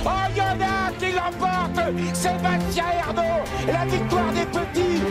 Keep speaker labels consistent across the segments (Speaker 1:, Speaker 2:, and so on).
Speaker 1: Oh, il y en a un qui l'emporte, Sébastien Ernaud, la victoire des petits.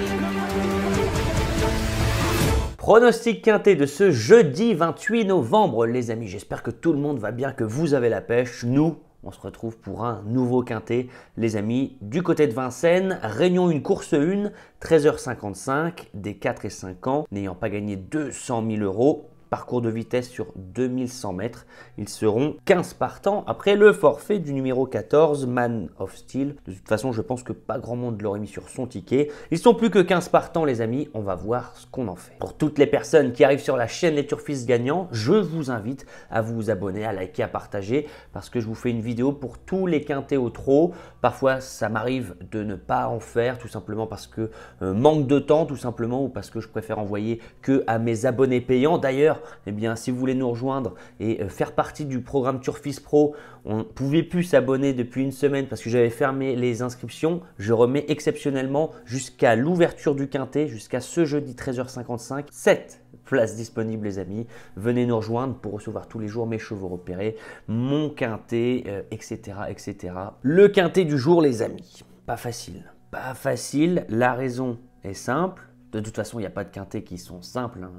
Speaker 2: Pronostic quintet de ce jeudi 28 novembre, les amis. J'espère que tout le monde va bien, que vous avez la pêche. Nous, on se retrouve pour un nouveau quintet, les amis. Du côté de Vincennes, Réunion 1, course 1, 13h55, des 4 et 5 ans, n'ayant pas gagné 200 000 €. Parcours de vitesse sur 2100 mètres. Ils seront 15 partants après le forfait du numéro 14, Man of Steel. De toute façon, je pense que pas grand monde l'aurait mis sur son ticket. Ils sont plus que 15 partants, les amis. On va voir ce qu'on en fait. Pour toutes les personnes qui arrivent sur la chaîne Les Turfistes Gagnants, je vous invite à vous abonner, à liker, à partager parce que je vous fais une vidéo pour tous les quintets au trot. Parfois, ça m'arrive de ne pas en faire tout simplement parce que manque de temps, tout simplement, ou parce que je préfère envoyer que à mes abonnés payants. D'ailleurs, eh bien, si vous voulez nous rejoindre et faire partie du programme Turfistes Pro, on ne pouvait plus s'abonner depuis une semaine parce que j'avais fermé les inscriptions. Je remets exceptionnellement jusqu'à l'ouverture du quintet, jusqu'à ce jeudi 13h55, 7 places disponibles, les amis. Venez nous rejoindre pour recevoir tous les jours mes chevaux repérés, mon quintet, etc., etc. Le quintet du jour, les amis. Pas facile. Pas facile. La raison est simple. De toute façon, il n'y a pas de quintets qui sont simples, hein,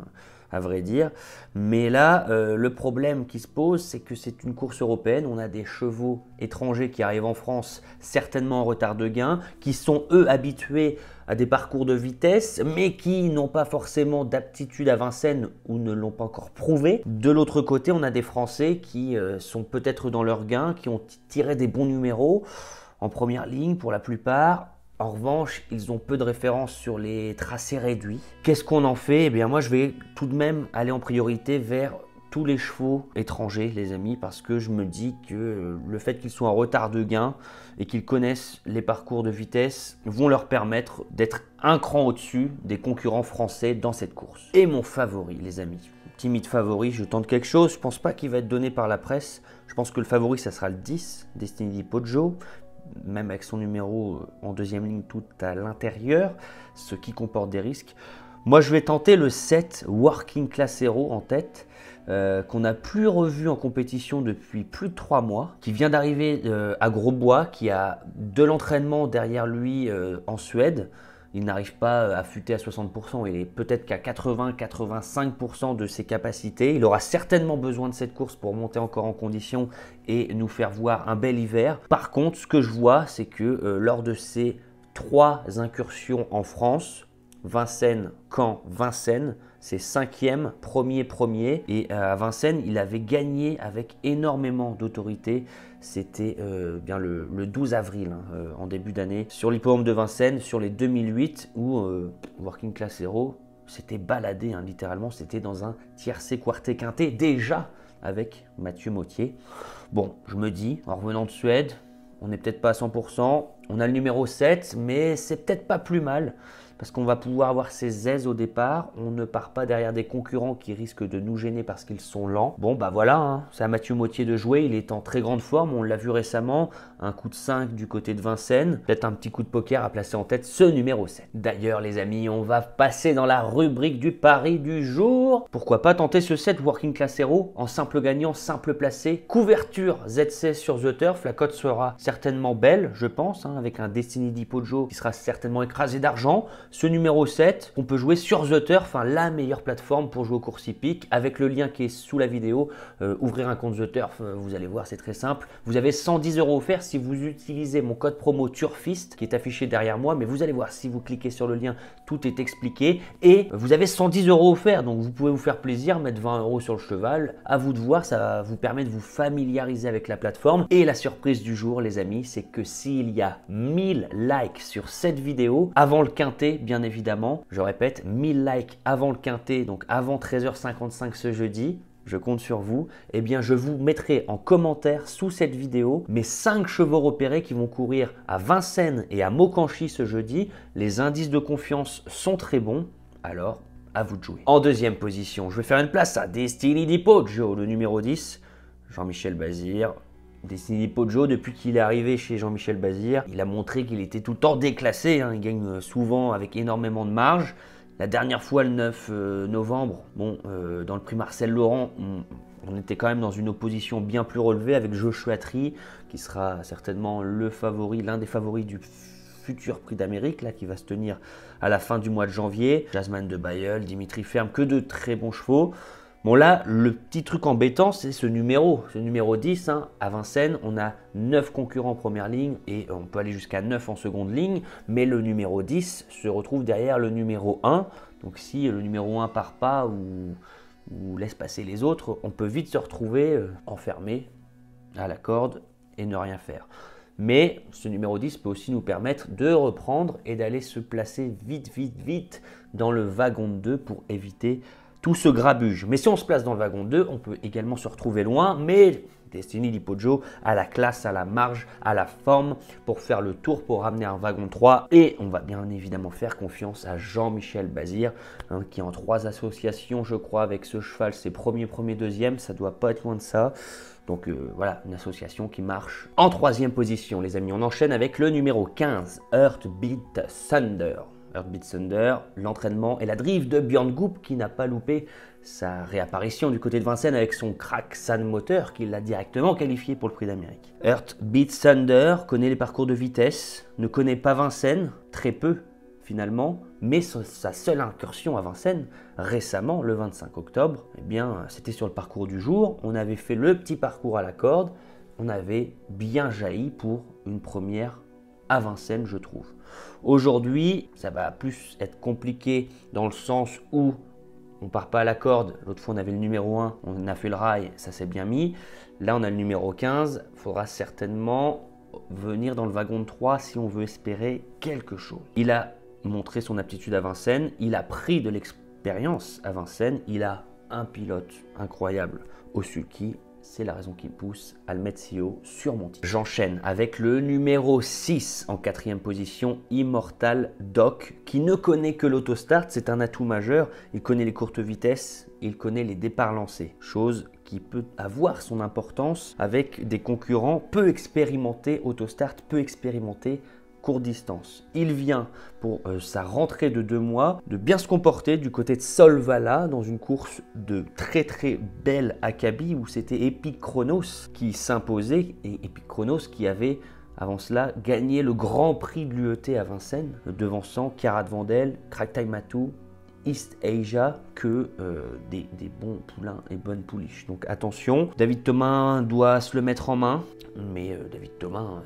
Speaker 2: à vrai dire. Mais là, le problème qui se pose, c'est que c'est une course européenne. On a des chevaux étrangers qui arrivent en France, certainement en retard de gain, qui sont eux habitués à des parcours de vitesse, mais qui n'ont pas forcément d'aptitude à Vincennes ou ne l'ont pas encore prouvé. De l'autre côté, on a des Français qui sont peut-être dans leur gain, qui ont tiré des bons numéros en première ligne pour la plupart. En revanche, ils ont peu de références sur les tracés réduits. Qu'est-ce qu'on en fait? Eh bien, moi, je vais tout de même aller en priorité vers tous les chevaux étrangers, les amis, parce que je me dis que le fait qu'ils soient en retard de gain et qu'ils connaissent les parcours de vitesse vont leur permettre d'être un cran au-dessus des concurrents français dans cette course. Et mon favori, les amis, timide favori, je tente quelque chose. Je ne pense pas qu'il va être donné par la presse. Je pense que le favori, ça sera le 10, Destiny di Poggio, même avec son numéro en deuxième ligne tout à l'intérieur, ce qui comporte des risques. Moi, je vais tenter le 7, Working Class Hero en tête, qu'on n'a plus revu en compétition depuis plus de 3 mois, qui vient d'arriver à Grosbois, qui a de l'entraînement derrière lui en Suède. Il n'arrive pas à futer à 60%, il est peut-être qu'à 80-85% de ses capacités. Il aura certainement besoin de cette course pour monter encore en condition et nous faire voir un bel hiver. Par contre, ce que je vois, c'est que lors de ces 3 incursions en France, Vincennes, Caen, Vincennes, c'est 5e, premier. Et à Vincennes, il avait gagné avec énormément d'autorité. C'était bien le 12 avril, hein, en début d'année, sur l'hippodrome de Vincennes, sur les 2008, où Working Class Hero s'était baladé, hein, littéralement. C'était dans un tiercé quartet quintet, déjà avec Mathieu Mottier. Bon, je me dis, en revenant de Suède, on n'est peut-être pas à 100%. On a le numéro 7, mais c'est peut-être pas plus mal. Parce qu'on va pouvoir avoir ses aises au départ. On ne part pas derrière des concurrents qui risquent de nous gêner parce qu'ils sont lents. Bon, bah voilà, hein, c'est à Mathieu Mottier de jouer. Il est en très grande forme. On l'a vu récemment. Un coup de 5 du côté de Vincennes. Peut-être un petit coup de poker à placer en tête ce numéro 7. D'ailleurs, les amis, on va passer dans la rubrique du pari du jour. Pourquoi pas tenter ce 7 Working Class Hero en simple gagnant, simple placé. Couverture Z16 sur The Turf. La cote sera certainement belle, je pense, hein, avec un Destiny di Poggio qui sera certainement écrasé d'argent. Ce numéro 7, on peut jouer sur The Turf, hein, la meilleure plateforme pour jouer aux courses hippiques, avec le lien qui est sous la vidéo. Ouvrir un compte The Turf, vous allez voir, c'est très simple. Vous avez 110 € offerts si vous utilisez mon code promo Turfiste, qui est affiché derrière moi, mais vous allez voir, si vous cliquez sur le lien, tout est expliqué. Et vous avez 110 € offerts, donc vous pouvez vous faire plaisir, mettre 20 € sur le cheval. À vous de voir, ça vous permet de vous familiariser avec la plateforme. Et la surprise du jour, les amis, c'est que s'il y a 1000 likes sur cette vidéo, avant le quintet, bien évidemment, je répète, 1000 likes avant le quintet, donc avant 13h55 ce jeudi, je compte sur vous, eh bien je vous mettrai en commentaire sous cette vidéo mes 5 chevaux repérés qui vont courir à Vincennes et à Mokanchy ce jeudi. Les indices de confiance sont très bons, alors à vous de jouer. En deuxième position, je vais faire une place à Destiny di Poggio, le numéro 10, Jean-Michel Bazir. Destiny di Poggio, depuis qu'il est arrivé chez Jean-Michel Bazir, il a montré qu'il était tout le temps déclassé, hein. Il gagne souvent avec énormément de marge, La dernière fois, le 9 novembre, bon, dans le prix Marcel Laurent, on était quand même dans une opposition bien plus relevée avec Joshua Tree, qui sera certainement le favori, l'un des favoris du futur prix d'Amérique, là, qui va se tenir à la fin du mois de janvier. Jasmine de Bayeul, Dimitri Ferme, que de très bons chevaux. Bon là, le petit truc embêtant, c'est ce numéro 10. Hein. À Vincennes, on a 9 concurrents en première ligne et on peut aller jusqu'à 9 en seconde ligne, mais le numéro 10 se retrouve derrière le numéro 1. Donc si le numéro 1 part pas ou laisse passer les autres, on peut vite se retrouver enfermé à la corde et ne rien faire. Mais ce numéro 10 peut aussi nous permettre de reprendre et d'aller se placer vite dans le wagon de 2 pour éviter tout ce grabuge. Mais si on se place dans le wagon 2, on peut également se retrouver loin, mais Destiny Di Poggio a la classe, a la marge, a la forme pour faire le tour, pour ramener un wagon 3. Et on va bien évidemment faire confiance à Jean-Michel Bazir, hein, qui est en 3 associations, je crois, avec ce cheval. C'est premier, deuxième, ça doit pas être loin de ça. Donc voilà, une association qui marche en 3e position, les amis. On enchaîne avec le numéro 15, Heartbeat Thunder. Heartbeat Thunder, l'entraînement et la drive de Björn Goop qui n'a pas loupé sa réapparition du côté de Vincennes avec son crack San Moteur qui l'a directement qualifié pour le prix d'Amérique. Heartbeat Thunder connaît les parcours de vitesse, ne connaît pas Vincennes, très peu finalement, mais sa seule incursion à Vincennes récemment, le 25 octobre, eh bien c'était sur le parcours du jour. On avait fait le petit parcours à la corde, on avait bien jailli pour une première à Vincennes, je trouve. Aujourd'hui, ça va plus être compliqué dans le sens où on part pas à la corde. L'autre fois, on avait le numéro 1, on a fait le rail, ça s'est bien mis. Là, on a le numéro 15. Il faudra certainement venir dans le wagon de 3 si on veut espérer quelque chose. Il a montré son aptitude à Vincennes. Il a pris de l'expérience à Vincennes. Il a un pilote incroyable au sulky. C'est la raison qui pousse à le mettre si haut sur mon titre. J'enchaîne avec le numéro 6 en 4e position, Immortal Doc, qui ne connaît que l'autostart. C'est un atout majeur. Il connaît les courtes vitesses, il connaît les départs lancés. Chose qui peut avoir son importance avec des concurrents peu expérimentés autostart, peu expérimentés courte distance. Il vient pour sa rentrée de 2 mois de bien se comporter du côté de Solvala dans une course de très belle Akabi où c'était Epic Chronos qui s'imposait et Epic Chronos qui avait avant cela gagné le Grand Prix de l'UET à Vincennes, devançant Karat Vandel, Cracktie Matou, East Asia que des bons poulains et bonnes pouliches. Donc attention, David Thomas doit se le mettre en main, mais David Thomas...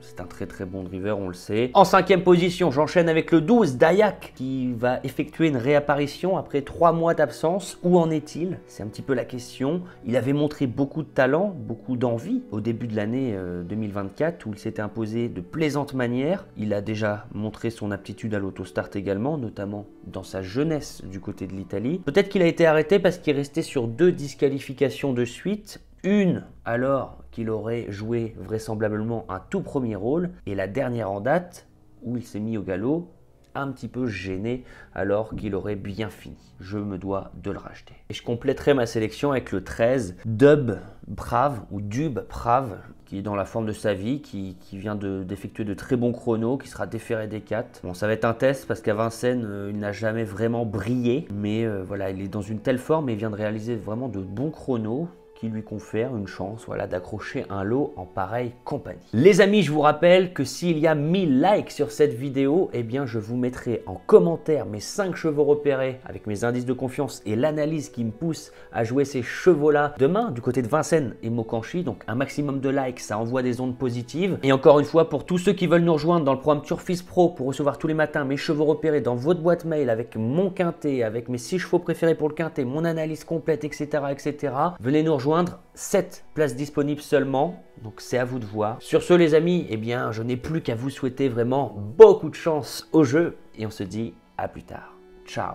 Speaker 2: c'est un très bon driver, on le sait. En 5e position, j'enchaîne avec le 12, Dayak, qui va effectuer une réapparition après 3 mois d'absence. Où en est-il? C'est un petit peu la question. Il avait montré beaucoup de talent, beaucoup d'envie au début de l'année 2024, où il s'était imposé de plaisantes manières. Il a déjà montré son aptitude à l'autostart également, notamment dans sa jeunesse du côté de l'Italie. Peut-être qu'il a été arrêté parce qu'il restait sur 2 disqualifications de suite. Une alors qu'il aurait joué vraisemblablement un tout premier rôle, et la dernière en date où il s'est mis au galop, un petit peu gêné alors qu'il aurait bien fini. Je me dois de le racheter. Et je compléterai ma sélection avec le 13, Dub Brave ou Dub Brave, qui est dans la forme de sa vie, qui vient d'effectuer de très bons chronos, qui sera déféré des 4. Bon, ça va être un test parce qu'à Vincennes, il n'a jamais vraiment brillé, mais voilà, il est dans une telle forme et il vient de réaliser vraiment de bons chronos qui lui confère une chance, voilà, d'accrocher un lot en pareille compagnie. Les amis, je vous rappelle que s'il y a 1000 likes sur cette vidéo, eh bien je vous mettrai en commentaire mes 5 chevaux repérés avec mes indices de confiance et l'analyse qui me pousse à jouer ces chevaux-là demain du côté de Vincennes et Mokanchi. Donc un maximum de likes, ça envoie des ondes positives. Et encore une fois, pour tous ceux qui veulent nous rejoindre dans le programme Turfis Pro pour recevoir tous les matins mes chevaux repérés dans votre boîte mail avec mon quintet, avec mes 6 chevaux préférés pour le quintet, mon analyse complète, etc., etc. Venez nous rejoindre. 7 places disponibles seulement, donc c'est à vous de voir. Sur ce les amis, eh bien je n'ai plus qu'à vous souhaiter vraiment beaucoup de chance au jeu et on se dit à plus tard. Ciao.